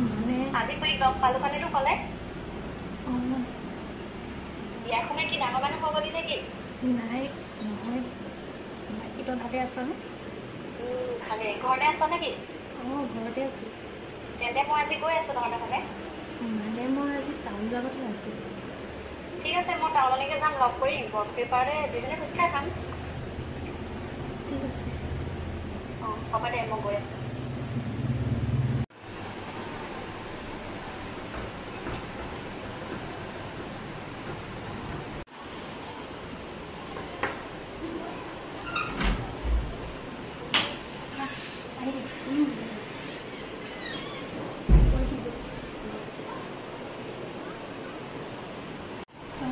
মানে আজি কৰি গম পালো কাৰণেতো ক'লে অঁ বিয়া সময় কি ডাঙৰ মানুহ হ'ব দি নেকি নাই নহয় বাকী তই ভালে আছনে ভালে ঘৰতে আছ নেকি অঁ ঘৰতে আছোঁ তেন্তে মই আজি গৈ আছোঁ তহঁতৰ ফালে মানে মই আজি টাউন যোৱা কথা আছিল ঠিক আছে মই টাউনলৈকে যাম লগ কৰিম বৰপেপাৰতে দুইজনে খোজকাঢ়ি খাম ঠিক আছে অঁ হ'ব দে মই গৈ আছোঁ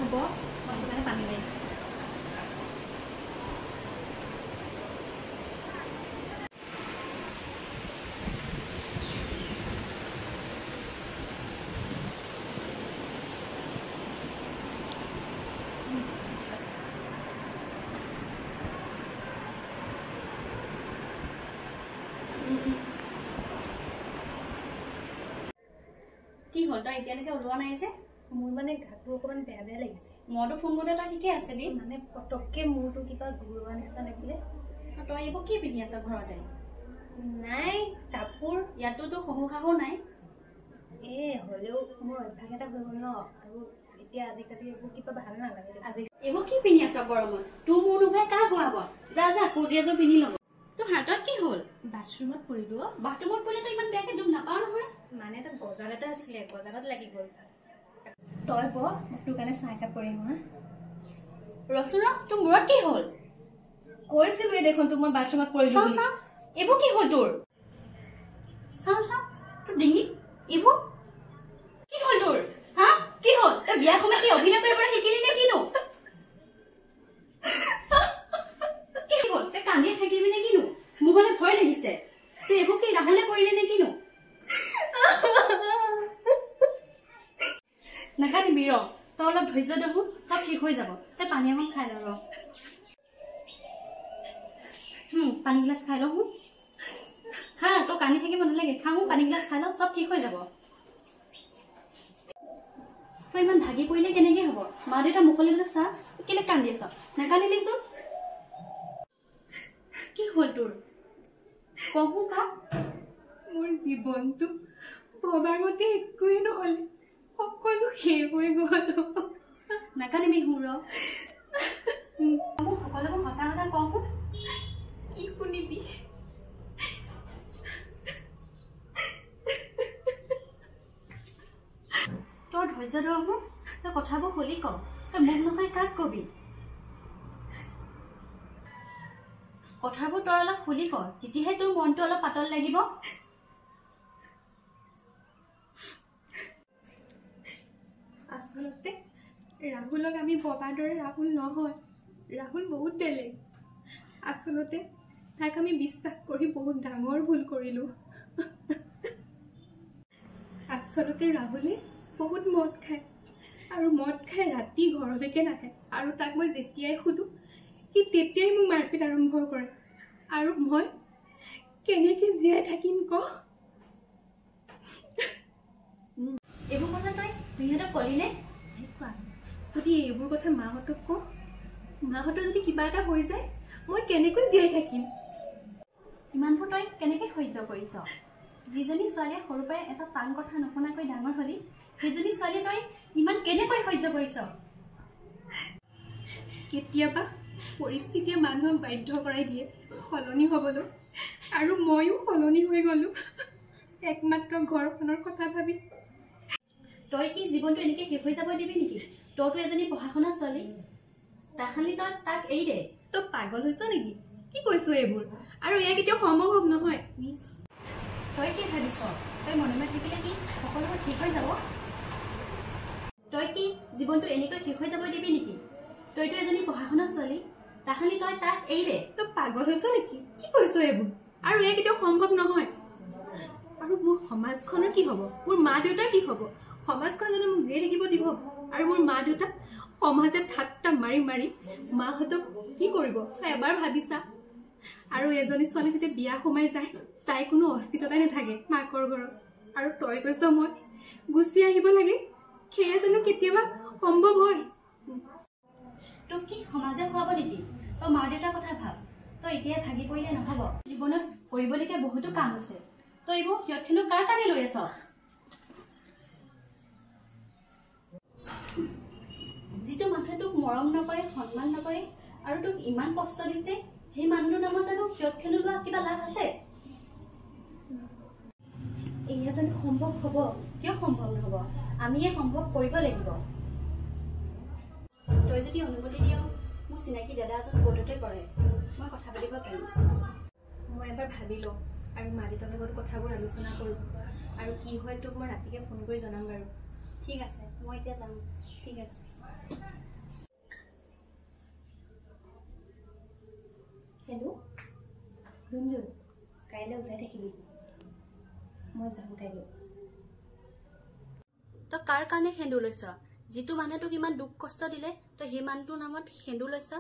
হ'ব মই মানে পানী লাগিছে কি হ'ল তই এতিয়ালৈকে ওলোৱা নাই যে মোৰ মানে গাটো অকণমান বেয়া বেয়া লাগিছে মইতো ফোন কৰোঁতে তই ঠিকে আছিলি মানে পটককৈ মূৰটো কিবা ঘূৰোৱা নিচিনা লাগিলে তই এইবোৰ কি পিন্ধি আছ ঘৰতে নাই কাপোৰ ইয়াতোতো শহু শাহু নাই হ'লেও মোৰ অভ্যাস এটা হৈ গ'ল ন আৰু এতিয়া আজিকালি এইবোৰ কিবা ভাল নালাগে আজি এইবোৰ কি পিন্ধি আছ গৰমত তোৰ মোৰ নুঘাই কাহ ভৰাব যা যা কুৰ্তি এযোৰ পিন্ধি ল'ব তোৰ হাতত কি হ'ল বাথৰুমত পৰিলো বাথৰুমত পৰিলে তই ইমান বেয়াকে দুখ নাপাও নহয় মানে তাত গজাল এটা আছিলে গজালত লাগি গ'ল তই ব তোৰ কাৰণে চাহ একাপ কৰি আহোঁ ৰচোন তোৰ মূৰত কি হ'ল কৈছিলোৱে দেখোন তোক মই বাথৰুমত পৰিলো চাওঁ চাওঁ এইবোৰ কি হ'ল তোৰ চাওঁ চাওঁ তোৰ ডিঙি এইবোৰ কি হ'ল তোৰ হা কি হ'ল তই বিয়া সময়ত কি অভিনয় কৰিব শিকিলি নে কিনো কি হ'ল তই কান্দি থাকিবি নে কিনো মোৰ হ'লে ভয় লাগিছে তই এইবোৰ কি ৰাহুলে কৰিলি নে কিনো নাকান্দিবি ৰ তই অলপ ধৈৰ্য দেখোন চব ঠিক হৈ যাব তই পানী এখন খাই ল ৰ পানী গিলাচ খাই লওঁ খা তই কান্দি থাকিব নালাগে খাওঁ পানী গিলাচ খাই ল চব ঠিক হৈ যাব তই ইমান ভাগি পৰিলে কেনেকে হ'ব মা দেউতা মুখলৈ চা কেলে কান্দি আছ নাকান্দিবিচোন কি হ'ল তোৰ কহো কা মোৰ জীৱনটো ভবাৰ মতে একোৱেই নহ'লে সকলো শেষ হৈ গ'ল নাকান্দিবি শুন ৰ মোক সকলোবোৰ সঁচা কথা কওঁ কি শুনিবি তোৰ ধৈৰ্য ধৰ তই কথাবোৰ খুলি ক তই মোক নকয় কাক কবি কথাবোৰ তই অলপ খুলি ক তেতিয়াহে তোৰ মনটো অলপ পাতল লাগিব আচলতে ৰাহুলক আমি ভবাৰ দৰে ৰাহুল নহয় ৰাহুল বহুত বেলেগ আচলতে তাক আমি বিশ্বাস কৰি বহুত ডাঙৰ ভুল কৰিলোঁ আচলতে ৰাহুলে বহুত মদ খায় আৰু মদ খাই ৰাতি ঘৰলৈকে নাহে আৰু তাক মই যেতিয়াই সুধোঁ সি তেতিয়াই মোক মাৰপিট আৰম্ভ কৰে আৰু মই কেনেকৈ জীয়াই থাকিম ক এইবোৰ কথা তই সিহঁতক কলি নে কোৱা যদি এইবোৰ কথা মাহঁতক কওঁ মাহঁতৰ যদি কিবা এটা হৈ যায় মই কেনেকৈ জীয়াই থাকিম ইমানবোৰ তই কেনেকৈ সহ্য কৰিছ যিজনী ছোৱালীয়ে সৰুৰ পৰাই এটা টান কথা নুশুনাকৈ ডাঙৰ হলি সেইজনী ছোৱালী তই ইমান কেনেকৈ সহ্য কৰিছ কেতিয়াবা পৰিস্থিতিয়ে মানুহক বাধ্য কৰাই দিয়ে সলনি হ'বলৈ আৰু ময়ো সলনি হৈ গ'লোঁ একমাত্ৰ ঘৰখনৰ কথা ভাবি তই কি জীৱনটো এনেকৈ শেষ হৈ যাব দিবি নেকি তইতো এজনী পঢ়া শুনা ছোৱালী তাখালি তই তাক এৰি দে তই পাগল হৈছ নেকি কি কৈছো এইবোৰ আৰু এয়া কেতিয়াও সম্ভৱ নহয় তই কি ভাবিছ তই মনে মনে থাকিলে কি সকলোবোৰ ঠিক হৈ যাব তই কি জীৱনটো এনেকৈ শেষ হৈ যাব দিবি নেকি তইতো এজনী পঢ়া শুনা ছোৱালী তাখালি তই তাক এৰি দে তই পাগল হৈছ নেকি কি কৈছ এইবোৰ আৰু এয়া কেতিয়াও সম্ভৱ নহয় আৰু মোৰ সমাজখনৰ কি হ'ব মোৰ মা দেউতাৰ কি হ'ব সমাজখন জানো মোক জীয়াই থাকিব দিব আৰু মোৰ মা দেউতা সমাজে ঠাট্টা মাৰি মাৰি মাহঁতক কি কৰিব তই এবাৰ ভাবিছা আৰু এজনী ছোৱালী যেতিয়া বিয়া সোমাই যায় তাই কোনো অস্তিত্বতাই নাথাকে মাকৰ ঘৰত আৰু তই কৈছ মই গুচি আহিব লাগে সেয়া জানো কেতিয়াবা সম্ভৱ হয় তোক কি সমাজে খুৱাব নেকি তই মাৰ দেউতাৰ কথা ভাব তই এতিয়াই ভাগি পৰিলে নহ'ব জীৱনত কৰিবলগীয়া বহুতো কাম আছে তই এইবোৰ সিহঁতখিনিও কাৰ কাৰণে লৈ আছ যিটো মানুহে তোক মৰম নকৰে সন্মান নকৰে আৰু তোক ইমান কষ্ট দিছে সেই মানুহটোৰ নামত জানো সিহঁতখিনি লোৱা কিবা লাভ আছে এয়া জানো সম্ভৱ হ'ব কিয় সম্ভৱ নহ'ব আমিয়ে সম্ভৱ কৰিব লাগিব তই যদি অনুমতি দিয় মোৰ চিনাকি দাদা এজন কোৰ্টতে কৰে মই কথা পাতিব পাৰিম মই এবাৰ ভাবি লওঁ আৰু মা দেউতাৰ লগত কথাবোৰ আলোচনা কৰোঁ আৰু কি হয় তোক মই ৰাতিকে ফোন কৰি জনাম বাৰু ঠিক আছে মই এতিয়া যাম ঠিক আছে হেল্ল' ৰুঞ্জুন কাইলৈ ওলাই থাকিবি মই যাম কাইলৈ তই কাৰ কাৰণে সেন্দুৰ লৈছ যিটো মানুহে তোক ইমান দুখ কষ্ট দিলে তই সেই মানুহটোৰ নামত সেন্দুৰ লৈছ